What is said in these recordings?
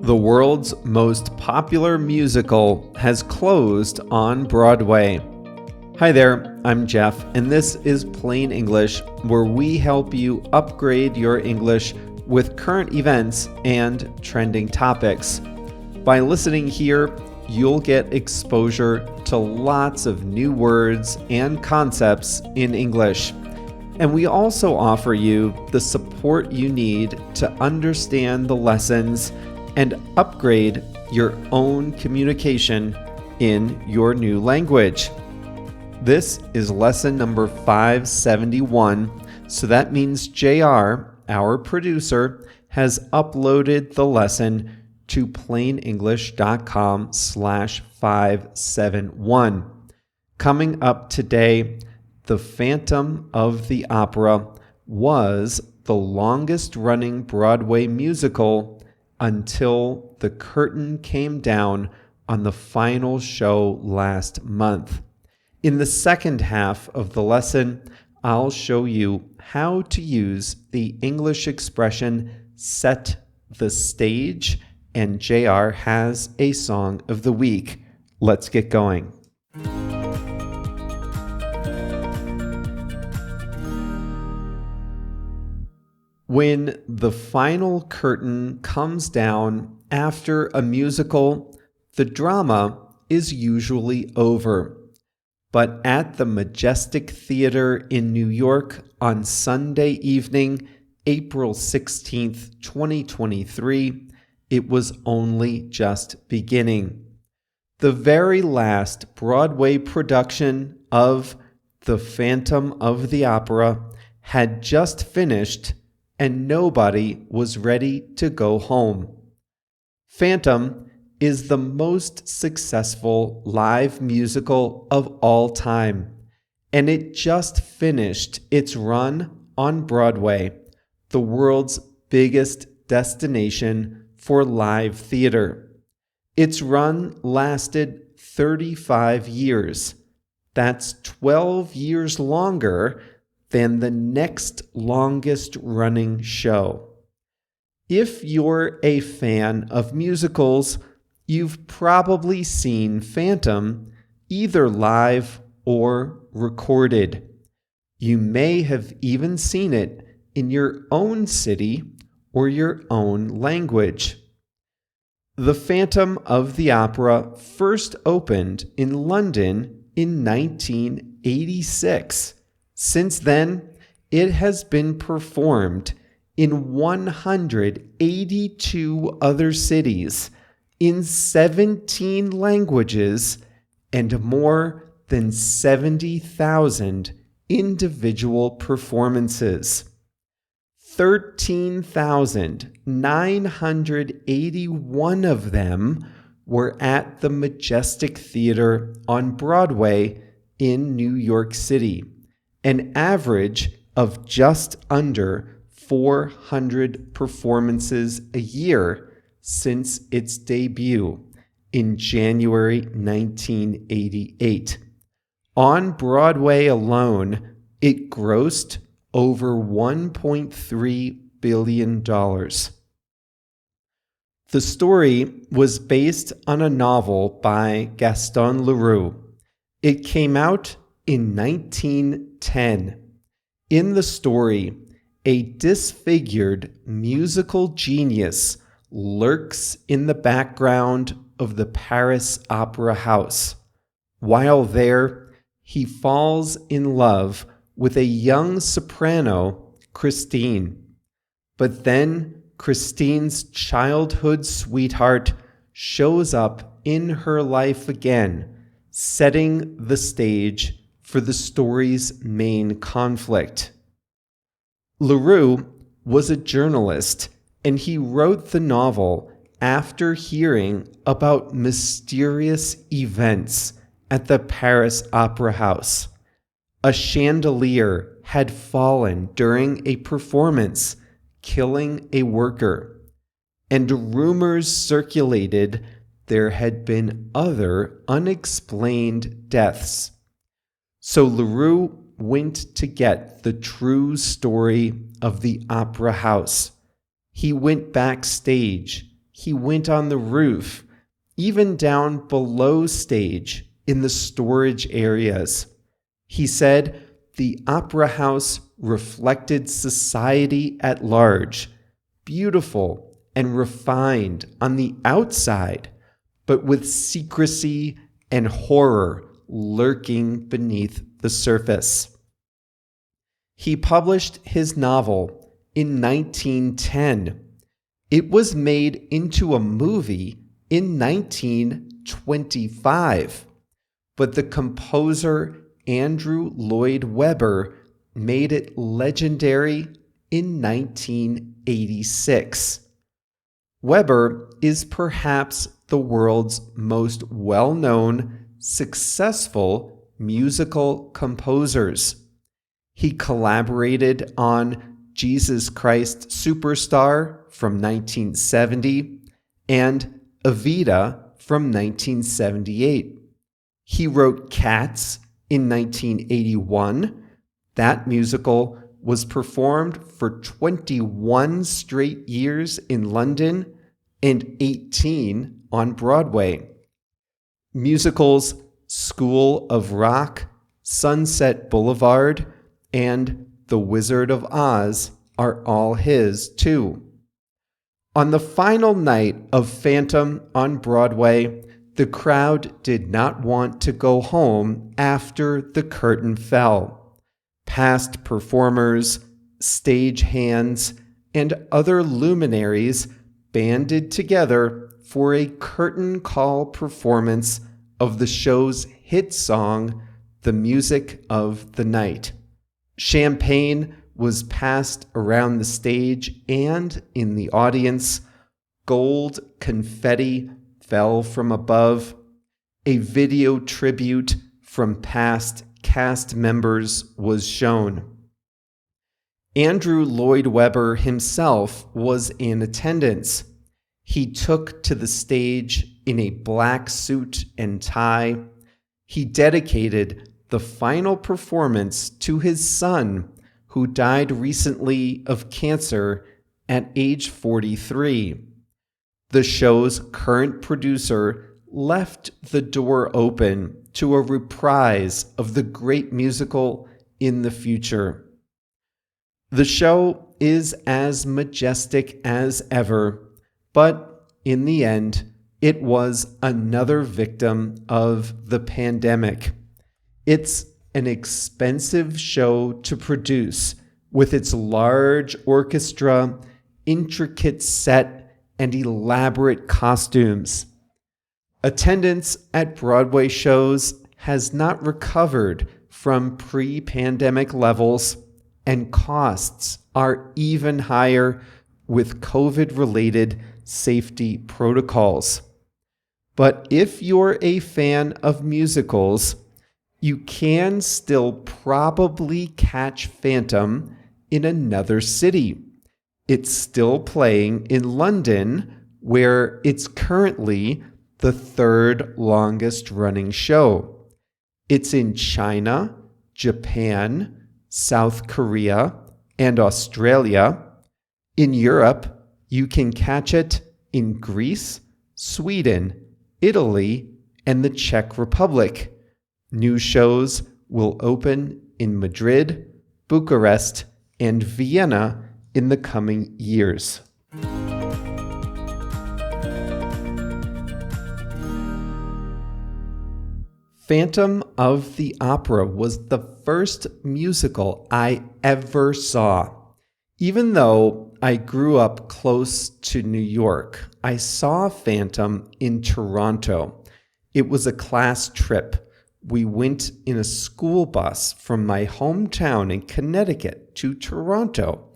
The world's most popular musical has closed on Broadway. Hi there, I'm Jeff, and this is Plain English, where we help you upgrade your English with current events and trending topics. By listening here, you'll get exposure to lots of new words and concepts in English. And we also offer you the support you need to understand the lessons and upgrade your own communication in your new language. This is lesson number 571, so that means JR, our producer, has uploaded the lesson to plainenglish.com/571. Coming up today, The Phantom of the Opera was the longest-running Broadway musical until the curtain came down on the final show last month. In the second half of the lesson, I'll show you how to use the English expression set the stage, and JR has a song of the week. Let's get going. When the final curtain comes down after a musical, the drama is usually over. But at the Majestic Theater in New York on Sunday evening, April 16th, 2023, it was only just beginning. The very last Broadway production of The Phantom of the Opera had just finished, and nobody was ready to go home. Phantom is the most successful live musical of all time, and it just finished its run on Broadway, the world's biggest destination for live theater. Its run lasted 35 years. That's 12 years longer than the next longest running show. If you're a fan of musicals, you've probably seen Phantom either live or recorded. You may have even seen it in your own city or your own language. The Phantom of the Opera first opened in London in 1986. Since then, it has been performed in 182 other cities, in 17 languages, and more than 70,000 individual performances. 13,981 of them were at the Majestic Theater on Broadway in New York City, an average of just under 400 performances a year since its debut in January 1988. On Broadway alone, it grossed over $1.3 billion. The story was based on a novel by Gaston Leroux. It came out in 1910. In the story, a disfigured musical genius lurks in the background of the Paris Opera House. While there, he falls in love with a young soprano, Christine. But then Christine's childhood sweetheart shows up in her life again, setting the stage for the story's main conflict. Leroux was a journalist, and he wrote the novel after hearing about mysterious events at the Paris Opera House. A chandelier had fallen during a performance, killing a worker, and rumors circulated there had been other unexplained deaths. So Leroux went to get the true story of the opera house. He went backstage. He went on the roof, even down below stage in the storage areas. He said the opera house reflected society at large, beautiful and refined on the outside, but with secrecy and horror lurking beneath the surface. He published his novel in 1910. It was made into a movie in 1925, but the composer Andrew Lloyd Webber made it legendary in 1986. Webber is perhaps the world's most well-known, successful musical composers. He collaborated on Jesus Christ Superstar from 1970 and Evita from 1978. He wrote Cats in 1981. That musical was performed for 21 straight years in London and 18 on Broadway. Musicals School of Rock, Sunset Boulevard, and The Wizard of Oz are all his, too. On the final night of Phantom on Broadway, the crowd did not want to go home after the curtain fell. Past performers, stage hands, and other luminaries banded together for a curtain call performance of the show's hit song, The Music of the Night. Champagne was passed around the stage and in the audience. Gold confetti fell from above. A video tribute from past cast members was shown. Andrew Lloyd Webber himself was in attendance. He took to the stage in a black suit and tie. He dedicated the final performance to his son, who died recently of cancer at age 43. The show's current producer left the door open to a reprise of the great musical in the future. The show is as majestic as ever, but in the end, it was another victim of the pandemic. It's an expensive show to produce with its large orchestra, intricate set, and elaborate costumes. Attendance at Broadway shows has not recovered from pre-pandemic levels, and costs are even higher with COVID-related safety protocols. But if you're a fan of musicals, you can still probably catch Phantom in another city. It's still playing in London, where it's currently the third longest running show. It's in China, Japan, South Korea, and Australia. In Europe, you can catch it in Greece, Sweden, Italy, and the Czech Republic. New shows will open in Madrid, Bucharest, and Vienna in the coming years. Phantom of the Opera was the first musical I ever saw. Even though I grew up close to New York, I saw Phantom in Toronto. It was a class trip. We went in a school bus from my hometown in Connecticut to Toronto.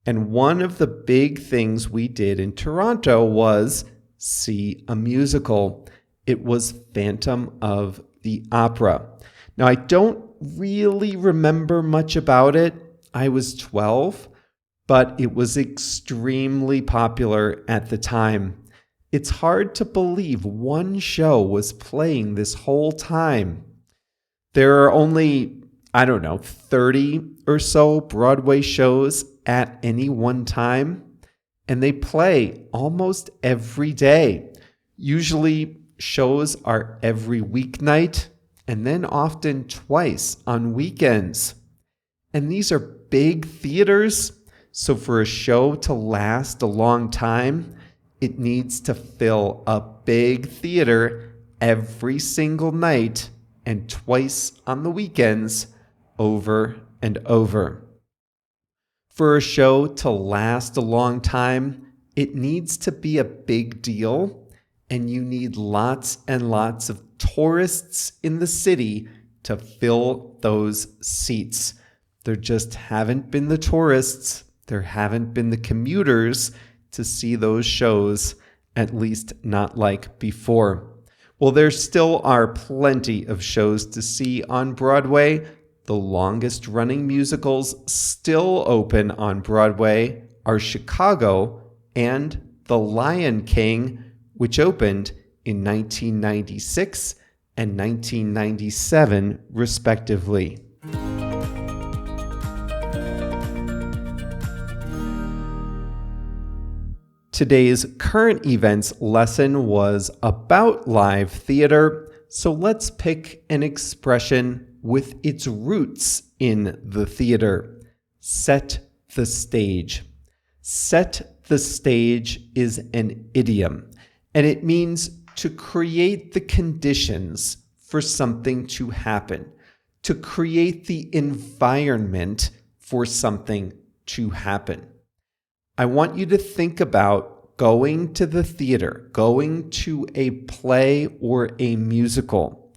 And one of the big things we did in Toronto was see a musical. It was Phantom of the Opera. Now, I don't really remember much about it. I was 12, but it was extremely popular at the time. It's hard to believe one show was playing this whole time. There are only, 30 or so Broadway shows at any one time. and they play almost every day. Usually, shows are every weeknight and then often twice on weekends. And these are big theaters, so for a show to last a long time, it needs to fill a big theater every single night and twice on the weekends, over and over. For a show to last a long time, it needs to be a big deal, and you need lots and lots of tourists in the city to fill those seats. There just haven't been the tourists, there haven't been the commuters to see those shows, at least not like before. Well, there still are plenty of shows to see on Broadway. The longest running musicals still open on Broadway are Chicago and The Lion King, which opened in 1996 and 1997, respectively. Today's current events lesson was about live theater, so let's pick an expression with its roots in the theater. Set the stage. Set the stage is an idiom, and it means to create the conditions for something to happen, to create the environment for something to happen. I want you to think about going to the theater, going to a play or a musical.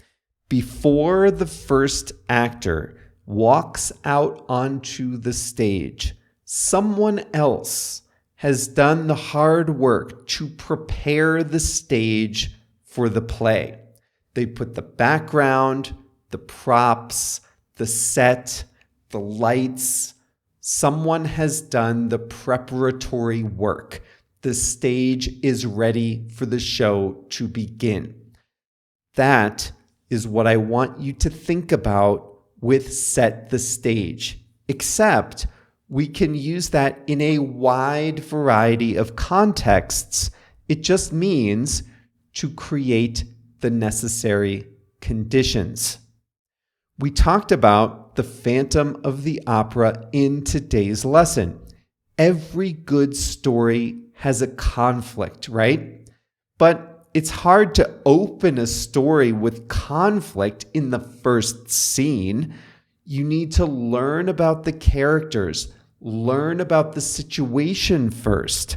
Before the first actor walks out onto the stage, someone else has done the hard work to prepare the stage for the play. They put the background, the props, the set, the lights. Someone has done the preparatory work. The stage is ready for the show to begin. That is what I want you to think about with set the stage, except we can use that in a wide variety of contexts. It just means to create the necessary conditions. We talked about the Phantom of the Opera in today's lesson. Every good story has a conflict, right? But it's hard to open a story with conflict in the first scene. You need to learn about the characters, learn about the situation first.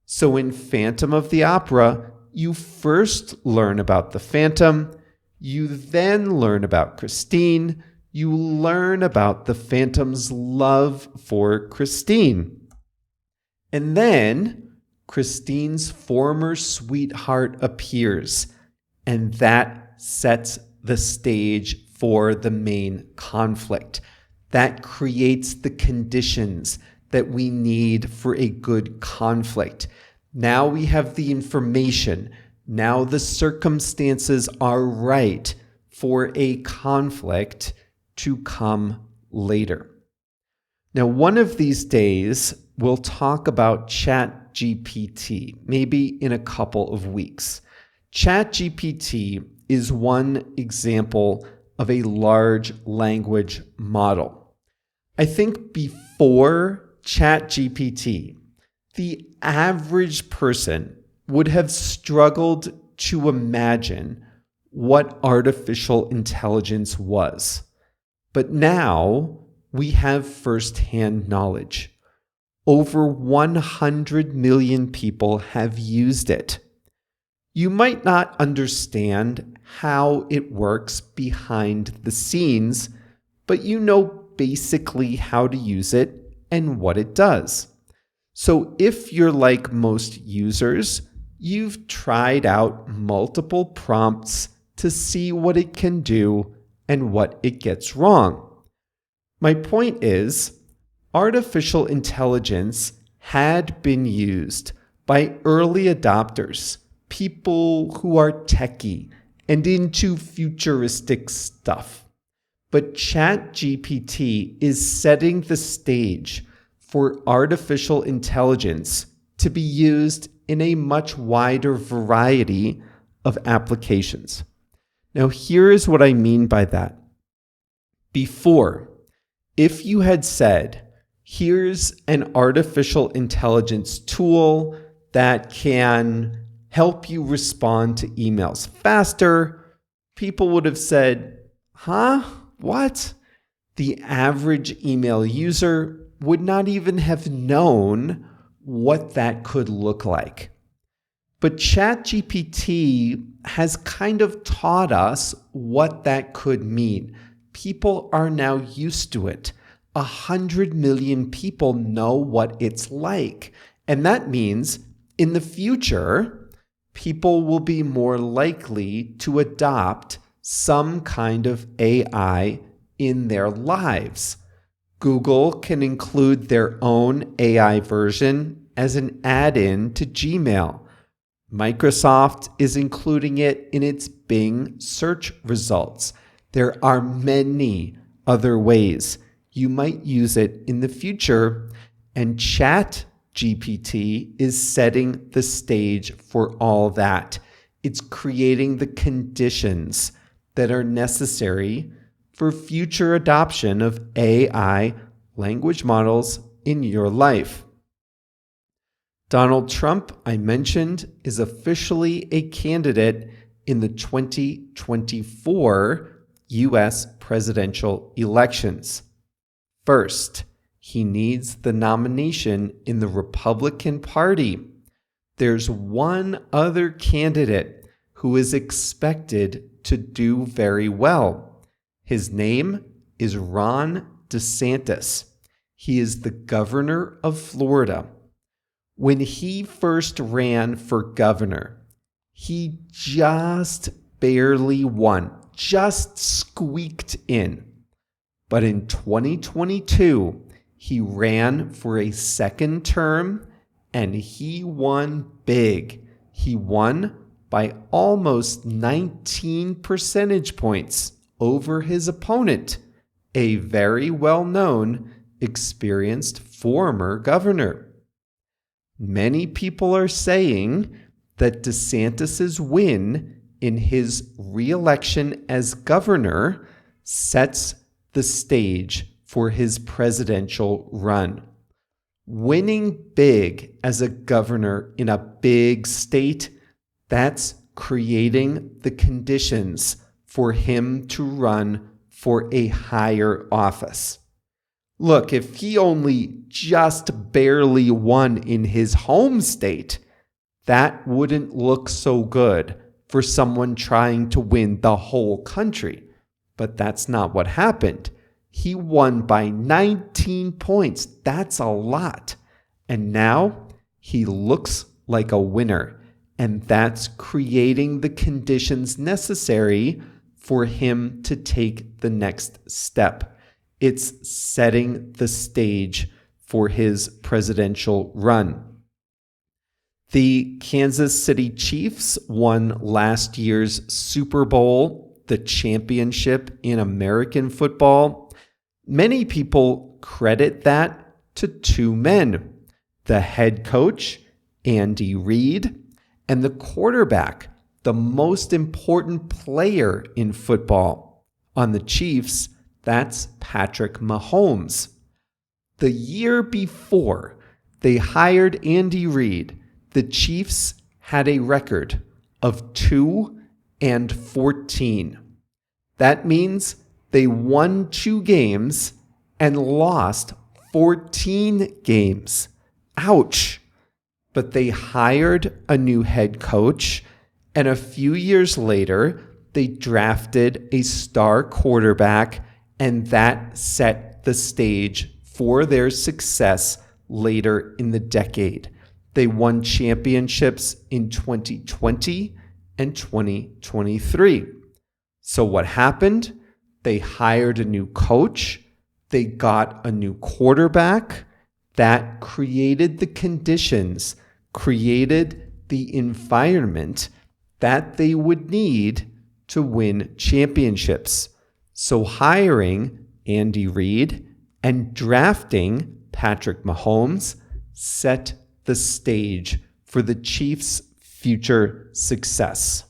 So in Phantom of the Opera, you first learn about the Phantom, you then learn about Christine, you learn about the Phantom's love for Christine. And then Christine's former sweetheart appears, and that sets the stage for the main conflict. That creates the conditions that we need for a good conflict. Now we have the information. Now the circumstances are right for a conflict to come later. Now, one of these days, we'll talk about ChatGPT, maybe in a couple of weeks. ChatGPT is one example of a large language model. I think before ChatGPT, the average person would have struggled to imagine what artificial intelligence was. But now we have firsthand knowledge. Over 100 million people have used it. You might not understand how it works behind the scenes, but you know basically how to use it and what it does. So if you're like most users, you've tried out multiple prompts to see what it can do and what it gets wrong. My point is, artificial intelligence had been used by early adopters, people who are techie and into futuristic stuff. But ChatGPT is setting the stage for artificial intelligence to be used in a much wider variety of applications. Now, here is what I mean by that. Before, if you had said, here's an artificial intelligence tool that can help you respond to emails faster, people would have said, huh? What? The average email user would not even have known what that could look like. But ChatGPT has kind of taught us what that could mean. People are now used to it. 100 million people know what it's like. And that means in the future, people will be more likely to adopt some kind of AI in their lives. Google can include their own AI version as an add-in to Gmail. Microsoft is including it in its Bing search results. There are many other ways you might use it in the future, and ChatGPT is setting the stage for all that. It's creating the conditions that are necessary for future adoption of AI language models in your life. Donald Trump, I mentioned, is officially a candidate in the 2024 U.S. presidential elections. First, he needs the nomination in the Republican Party. There's one other candidate who is expected to do very well. His name is Ron DeSantis. He is the governor of Florida. When he first ran for governor, he just barely won, just squeaked in. But in 2022, he ran for a second term and he won big. He won by almost 19 percentage points over his opponent, a very well-known, experienced former governor. Many people are saying that DeSantis's win in his re-election as governor sets the stage for his presidential run. Winning big as a governor in a big state, that's creating the conditions for him to run for a higher office. Look, if he only just barely won in his home state, that wouldn't look so good for someone trying to win the whole country. But that's not what happened. He won by 19 points. That's a lot. And now he looks like a winner. And that's creating the conditions necessary for him to take the next step. It's setting the stage for his presidential run. The Kansas City Chiefs won last year's Super Bowl, the championship in American football. Many people credit that to two men, the head coach, Andy Reid, and the quarterback, the most important player in football. On the Chiefs, that's Patrick Mahomes. The year before they hired Andy Reid, the Chiefs had a record of 2-14. That means they won 2 games and lost 14 games. Ouch! But they hired a new head coach, and a few years later, they drafted a star quarterback, and that set the stage for their success later in the decade. They won championships in 2020 and 2023. So what happened? They hired a new coach. They got a new quarterback. That created the conditions, created the environment that they would need to win championships. So hiring Andy Reid and drafting Patrick Mahomes set the stage for the Chiefs' future success.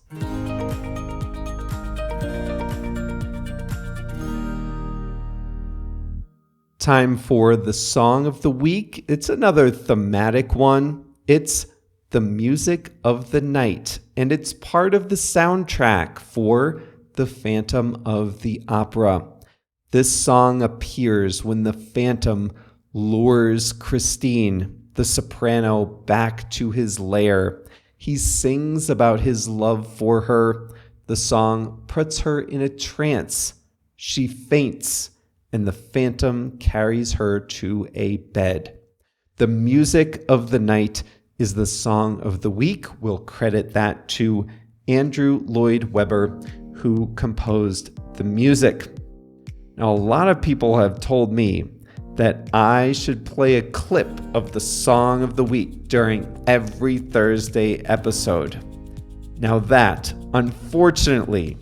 Time for the Song of the Week. It's another thematic one. It's The Music of the Night, and it's part of the soundtrack for The Phantom of the Opera. This song appears when the Phantom lures Christine, the soprano, back to his lair. He sings about his love for her. The song puts her in a trance. She faints, and the Phantom carries her to a bed. The Music of the Night is the Song of the Week. We'll credit that to Andrew Lloyd Webber, who composed the music. Now, a lot of people have told me that I should play a clip of the Song of the Week during every Thursday episode. Now that, unfortunately,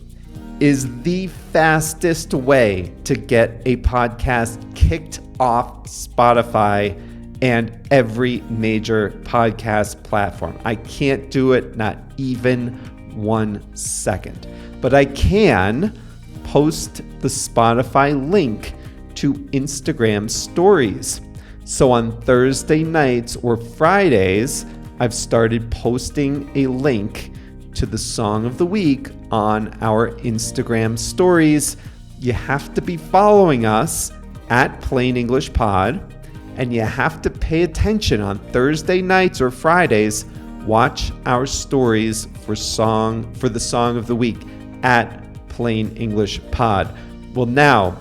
is the fastest way to get a podcast kicked off Spotify and every major podcast platform. I can't do it, not even 1 second. But I can post the Spotify link to Instagram stories. So on Thursday nights or Fridays, I've started posting a link to the Song of the Week on our Instagram stories. You have to be following us at Plain English Pod, and you have to pay attention on Thursday nights or Fridays. Watch our stories for the Song of the Week at Plain English Pod. Well, now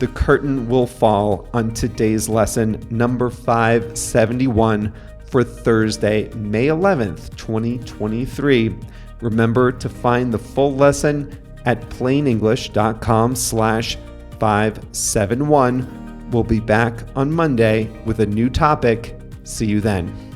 the curtain will fall on today's lesson, number 571, for Thursday, May 11th, 2023. Remember to find the full lesson at plainenglish.com/571. We'll be back on Monday with a new topic. See you then.